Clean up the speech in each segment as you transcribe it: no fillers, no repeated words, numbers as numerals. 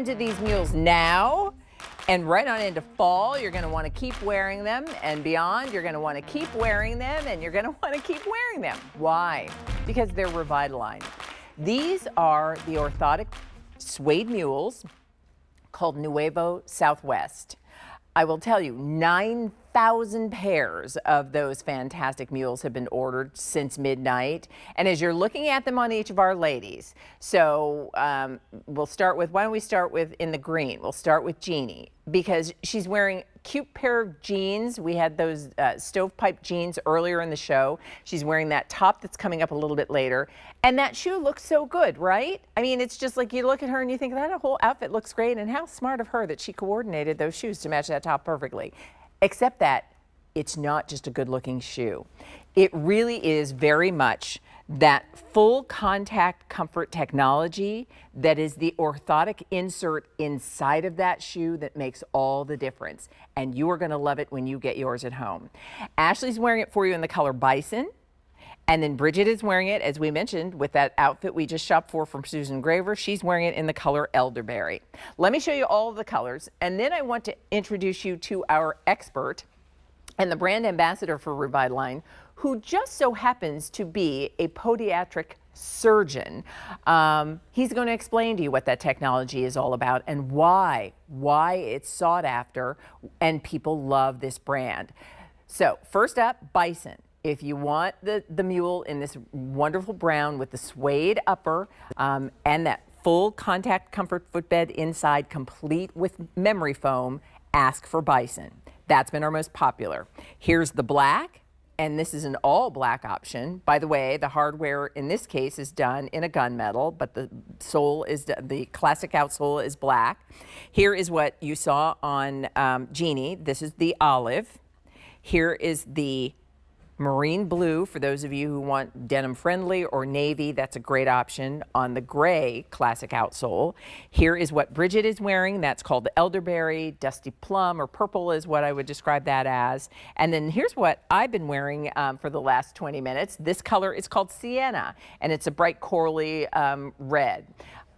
Into these mules now and right on into fall. You're going to want to keep wearing them, and beyond you're going to want to keep wearing them, and you're going to want to keep wearing them. Why? Because they're Revitalign. These are the orthotic suede mules called Nuevo Southwest. I will tell you, 9,000 pairs of those fantastic mules have been ordered since midnight. And as you're looking at them on each of our ladies, so we'll start with, why don't we start with in the green? We'll start with Jeannie, because she's wearing a cute pair of jeans. We had those stovepipe jeans earlier in the show. She's wearing that top that's coming up a little bit later. And that shoe looks so good, right? I mean, it's just like you look at her and you think that whole outfit looks great, and how smart of her that she coordinated those shoes to match that top perfectly. Except that it's not just a good looking shoe. It really is very much that full contact comfort technology that is the orthotic insert inside of that shoe that makes all the difference. And you are going to love it when you get yours at home. Ashley's wearing it for you in the color Bison. And then Bridget is wearing it, as we mentioned, with that outfit we just shopped for from Susan Graver. She's wearing it in the color Elderberry. Let me show you all of the colors, and then I want to introduce you to our expert and the brand ambassador for Revitalign, who just so happens to be a podiatric surgeon. He's going to explain to you what that technology is all about and why it's sought after and people love this brand. So first up, Bison. If you want the mule in this wonderful brown with the suede upper and that full contact comfort footbed inside, complete with memory foam, ask for Bison. That's been our most popular. Here's the black, and this is an all black option. By the way, the hardware in this case is done in a gunmetal, but the sole is, the classic outsole is black. Here is what you saw on Jeannie. This is the olive. Here is the marine blue for those of you who want denim friendly, or navy. That's a great option on the gray classic outsole. Here is what Bridget is wearing. That's called the elderberry, dusty plum, or purple is what I would describe that as. And then here's what I've been wearing for the last 20 minutes. This color is called sienna, and it's a bright corally red.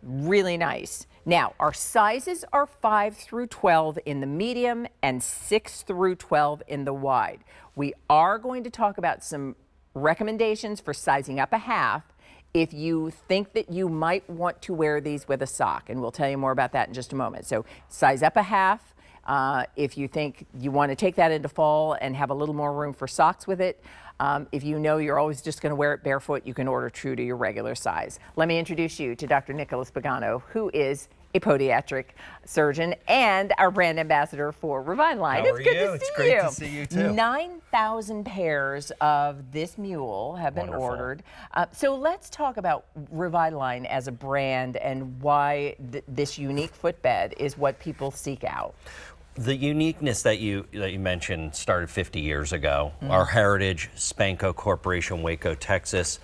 Really nice. Now, our sizes are 5 through 12 in the medium and 6 through 12 in the wide. We are going to talk about some recommendations for sizing up a half if you think that you might want to wear these with a sock, and we'll tell you more about that in just a moment. So size up a half. If you think you want to take that into fall and have a little more room for socks with it, if you know you're always just going to wear it barefoot, you can order true to your regular size. Let me introduce you to Dr. Nicholas Pagano, who is a podiatric surgeon and our brand ambassador for Revitalign. How are you? It's great to see you too. 9,000 pairs of this mule have been ordered. So let's talk about Revitalign as a brand and why this unique footbed is what people seek out. The uniqueness that you mentioned started 50 years ago. Our heritage, Spanco Corporation, Waco, Texas.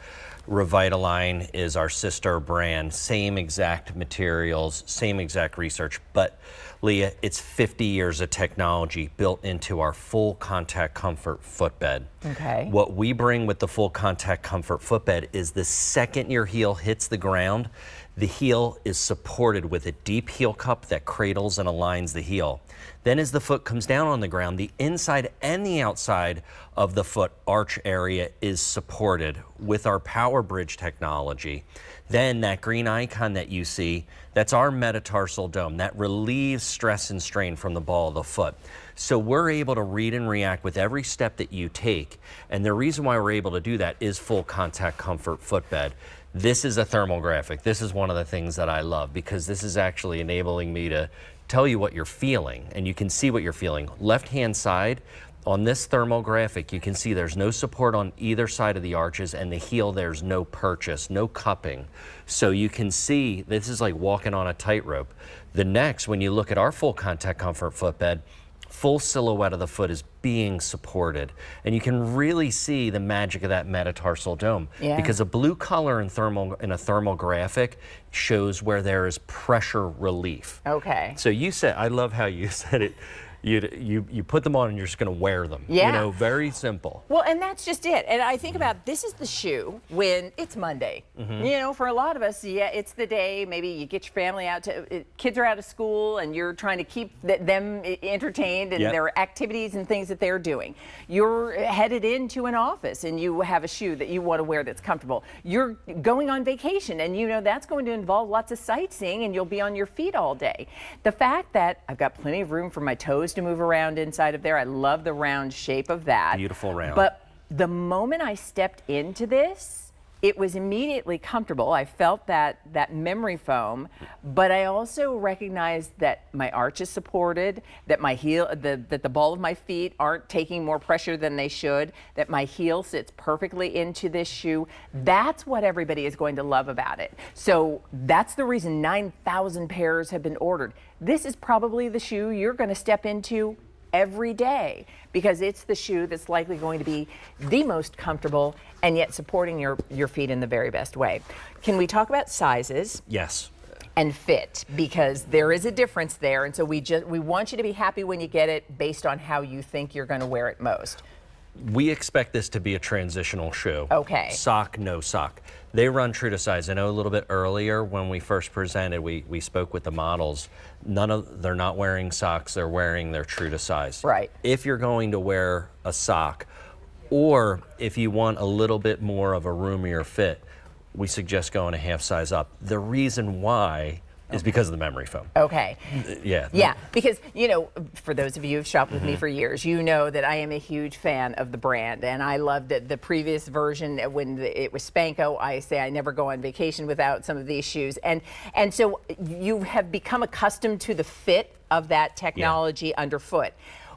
Revitalign is our sister brand, same exact materials, same exact research, but Leah, it's 50 years of technology built into our full contact comfort footbed. Okay. What we bring with the full contact comfort footbed is the second your heel hits the ground, the heel is supported with a deep heel cup that cradles and aligns the heel. Then as the foot comes down on the ground, the inside and the outside of the foot arch area is supported with our Power Bridge technology. Then that green icon that you see, that's our metatarsal dome. That relieves stress and strain from the ball of the foot. So we're able to read and react with every step that you take. And the reason why we're able to do that is full contact comfort footbed. This is a thermal graphic. This is one of the things that I love, because this is actually enabling me to tell you what you're feeling, and you can see what you're feeling. Left-hand side, on this thermal graphic, you can see there's no support on either side of the arches, and the heel, there's no purchase, no cupping. So you can see this is like walking on a tightrope. The next, when you look at our full contact comfort footbed, full silhouette of the foot is being supported, and you can really see the magic of that metatarsal dome, because a blue color in a thermal graphic shows where there is pressure relief. Okay. So you said, I love how you said it, You put them on and you're just going to wear them. Yeah. You know, very simple. Well, and that's just it. And I think about this is the shoe when it's Monday. You know, for a lot of us, yeah, it's the day. Maybe you get your family out to, kids are out of school and you're trying to keep them entertained and their activities and things that they're doing. You're headed into an office and you have a shoe that you want to wear that's comfortable. You're going on vacation and you know that's going to involve lots of sightseeing and you'll be on your feet all day. The fact that I've got plenty of room for my toes to move around inside of there. I love the round shape of that. Beautiful round. But the moment I stepped into this, it was immediately comfortable. I felt that memory foam, but I also recognized that my arch is supported, that my heel, that the ball of my feet aren't taking more pressure than they should, that my heel sits perfectly into this shoe. That's what everybody is going to love about it. So that's the reason 9,000 pairs have been ordered. This is probably the shoe you're going to step into every day because it's the shoe that's likely going to be the most comfortable and yet supporting your feet in the very best way. Can we talk about sizes? Yes. And fit, because there is a difference there, and so we want you to be happy when you get it based on how you think you're going to wear it most. We expect this to be a transitional shoe. Okay. Sock, no sock. They run true to size. I know a little bit earlier when we first presented, we spoke with the models. They're not wearing socks, they're wearing their true to size. Right. If you're going to wear a sock, or if you want a little bit more of a roomier fit, we suggest going a half size up. The reason why is because of the memory foam. Okay. Yeah. Yeah, because, you know, for those of you who've shopped with me for years, you know that I am a huge fan of the brand, and I loved it. The previous version, when it was Spanko, I say I never go on vacation without some of these shoes. And so you have become accustomed to the fit of that technology underfoot.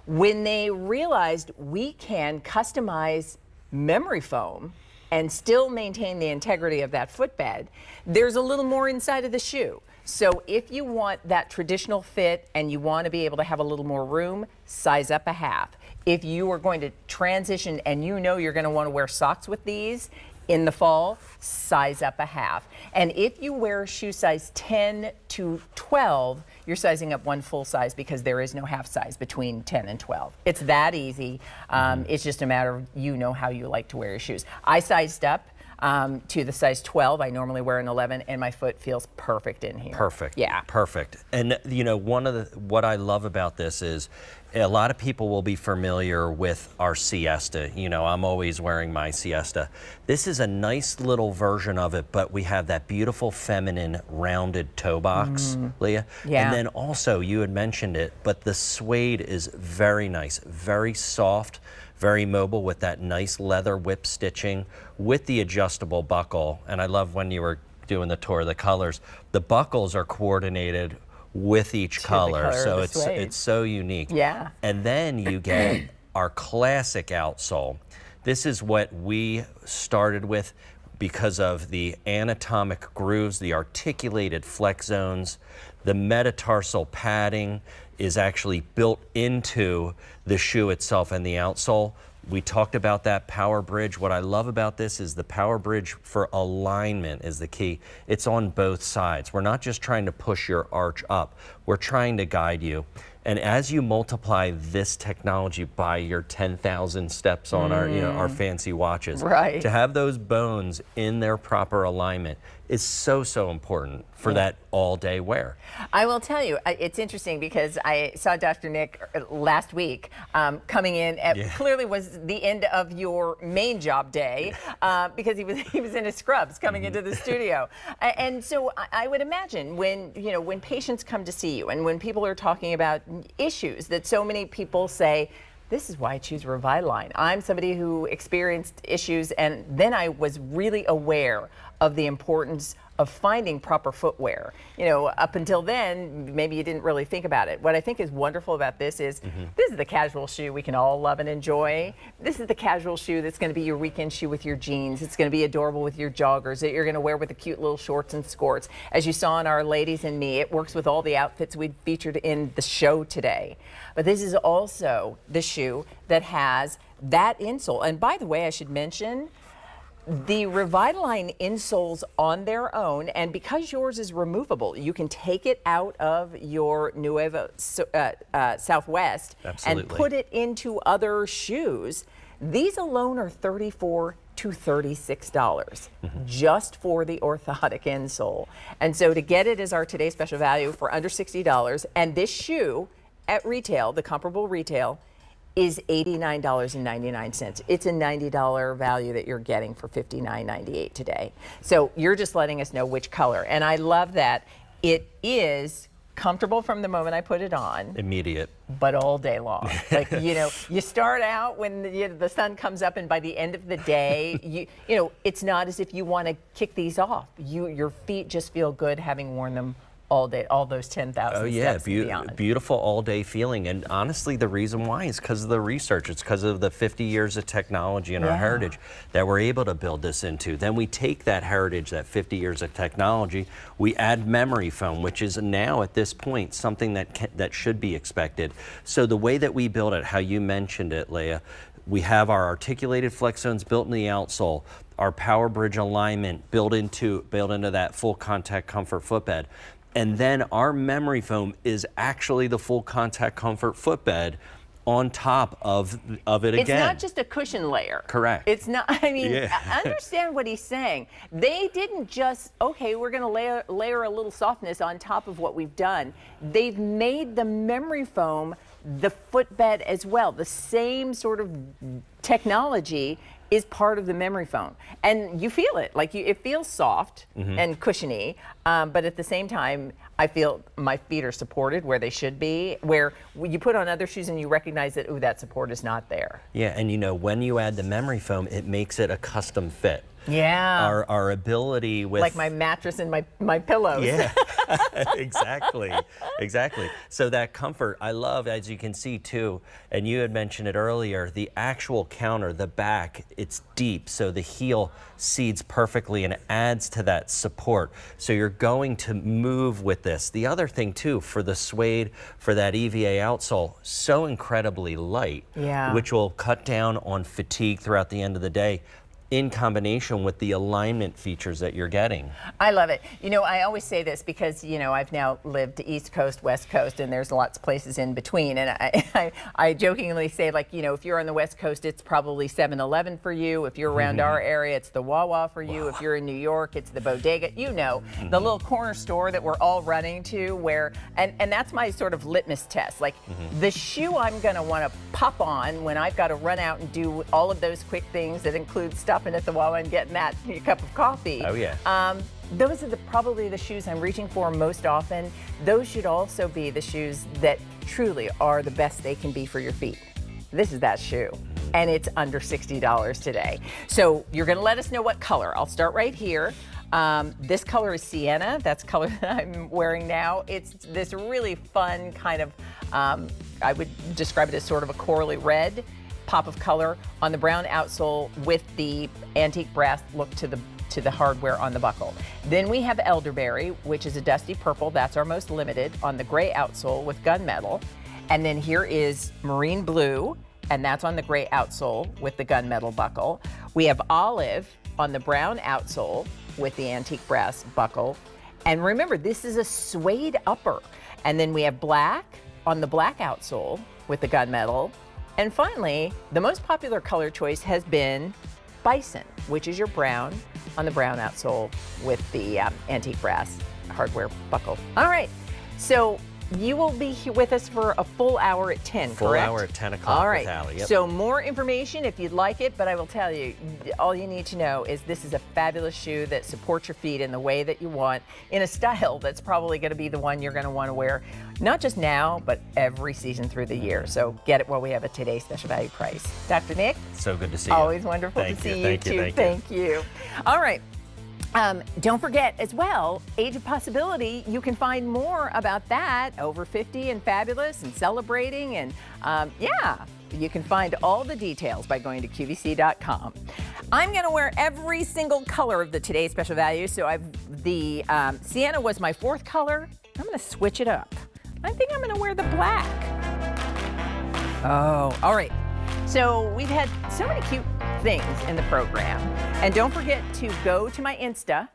When they realized we can customize memory foam and still maintain the integrity of that footbed, there's a little more inside of the shoe. So if you want that traditional fit and you want to be able to have a little more room, size up a half. If you are going to transition and you know you're going to want to wear socks with these in the fall, size up a half. And if you wear shoe size 10 to 12, you're sizing up one full size because there is no half size between 10 and 12. It's that easy. It's just a matter of you know how you like to wear your shoes. I sized up to the size 12. I normally wear an 11 and my foot feels perfect in here. Perfect. Yeah. Perfect. And you know, what I love about this is a lot of people will be familiar with our Siesta. You know, I'm always wearing my Siesta. This is a nice little version of it, but we have that beautiful feminine rounded toe box, Leah. Yeah. And then also, you had mentioned it, but the suede is very nice, very soft, very mobile with that nice leather whip stitching with the adjustable buckle. And I love when you were doing the tour of the colors, the buckles are coordinated with each color, so it's so unique. Yeah. And then you get our classic outsole. This is what we started with because of the anatomic grooves, the articulated flex zones. The metatarsal padding is actually built into the shoe itself and the outsole. We talked about that power bridge. What I love about this is the power bridge for alignment is the key. It's on both sides. We're not just trying to push your arch up. We're trying to guide you. And as you multiply this technology by your 10,000 steps on our fancy watches, right, to have those bones in their proper alignment is so, so important for that all-day wear. I will tell you, it's interesting because I saw Dr. Nick last week coming in at clearly was the end of your main job day because he was in his scrubs coming into the studio. And so I would imagine when patients come to see you and when people are talking about issues that so many people say, this is why I choose Revitalign. I'm somebody who experienced issues, and then I was really aware of the importance of finding proper footwear. You know, up until then, maybe you didn't really think about it. What I think is wonderful about this is this is the casual shoe we can all love and enjoy. This is the casual shoe that's going to be your weekend shoe with your jeans. It's going to be adorable with your joggers that you're going to wear with the cute little shorts and skirts. As you saw in our Ladies and Me, it works with all the outfits we featured in the show today. But this is also the shoe that has that insole. And by the way, I should mention, The Revitalign insoles on their own, and because yours is removable, you can take it out of your Nuevo Southwest Absolutely. and put it into other shoes. These alone are $34 to $36 just for the orthotic insole. And so to get it as our today's special value for under $60, and this shoe at retail, the comparable retail, is $89.99. It's a $90 value that you're getting for $59.98 today. So you're just letting us know which color. And I love that it is comfortable from the moment I put it on. Immediate. But all day long. Like, you know, you start out when the sun comes up, and by the end of the day, you know, it's not as if you want to kick these off. Your feet just feel good having worn them all day, all those 10,000 Oh yeah, steps and beyond. beautiful all-day feeling. And honestly, the reason why is because of the research. It's because of the 50 years of technology and our heritage that we're able to build this into. Then we take that heritage, that 50 years of technology, we add memory foam, which is now at this point something that should be expected. So the way that we build it, how you mentioned it, Leah, we have our articulated flex zones built in the outsole, our power bridge alignment built into that full contact comfort footbed. And then our memory foam is actually the full contact comfort footbed on top of it again. It's not just a cushion layer. Correct. It's not, I mean, I understand what he's saying. They didn't just, okay, we're going to layer a little softness on top of what we've done. They've made the memory foam the footbed as well. The same sort of technology is part of the memory foam, and you feel it. Like it feels soft and cushiony, but at the same time, I feel my feet are supported where they should be. Where you put on other shoes and you recognize that, ooh, that support is not there. Yeah, and you know, when you add the memory foam, it makes it a custom fit. Yeah. Our ability with like my mattress and my pillows. Yeah, exactly. So that comfort, I love, as you can see too, and you had mentioned it earlier, the actual counter, the back, it's deep, so the heel seeds perfectly and adds to that support. So you're going to move with this. The other thing too, for the suede, for that EVA outsole, so incredibly light, which will cut down on fatigue throughout the end of the day, in combination with the alignment features that you're getting. I love it. You know, I always say this because, you know, I've now lived East Coast, West Coast, and there's lots of places in between. And I jokingly say, like, you know, if you're on the West Coast, it's probably 7-Eleven for you. If you're around our area, it's the Wawa for you. If you're in New York, it's the Bodega. You know, the little corner store that we're all running to where, and that's my sort of litmus test. Like, the shoe I'm going to want to pop on when I've got to run out and do all of those quick things that include stopping at the Wawa and getting that cup of coffee. Oh yeah. Those are probably the shoes I'm reaching for most often. Those should also be the shoes that truly are the best they can be for your feet. This is that shoe, and it's under $60 today. So you're going to let us know what color. I'll start right here. This color is sienna. That's the color that I'm wearing now. It's this really fun kind of, I would describe it as sort of a corally red pop of color on the brown outsole with the antique brass look to the hardware on the buckle. Then we have elderberry, which is a dusty purple. That's our most limited, on the gray outsole with gunmetal. And then here is marine blue, and that's on the gray outsole with the gunmetal buckle. We have olive on the brown outsole with the antique brass buckle. And remember, this is a suede upper. And then we have black on the black outsole with the gunmetal. And finally, the most popular color choice has been bison, which is your brown on the brown outsole with the antique brass hardware buckle. All right, so you will be here with us for a full hour at 10, full correct? Hour at 10 o'clock. All right, with Allie. Yep. So more information if you'd like it, but I will tell you, all you need to know is this is a fabulous shoe that supports your feet in the way that you want, in a style that's probably going to be the one you're going to want to wear, not just now, but every season through the year. So get it while we have a today's special value price. Dr. Nick? So good to see you. Always wonderful to see you too. Thank you. All right. Don't forget as well, Age of Possibility. You can find more about that, over 50 and fabulous and celebrating. And yeah, you can find all the details by going to QVC.com. I'm going to wear every single color of the today's special value. So the sienna was my fourth color. I'm going to switch it up. I think I'm going to wear the black. Oh, all right. So we've had so many cute things in the program. And don't forget to go to my Insta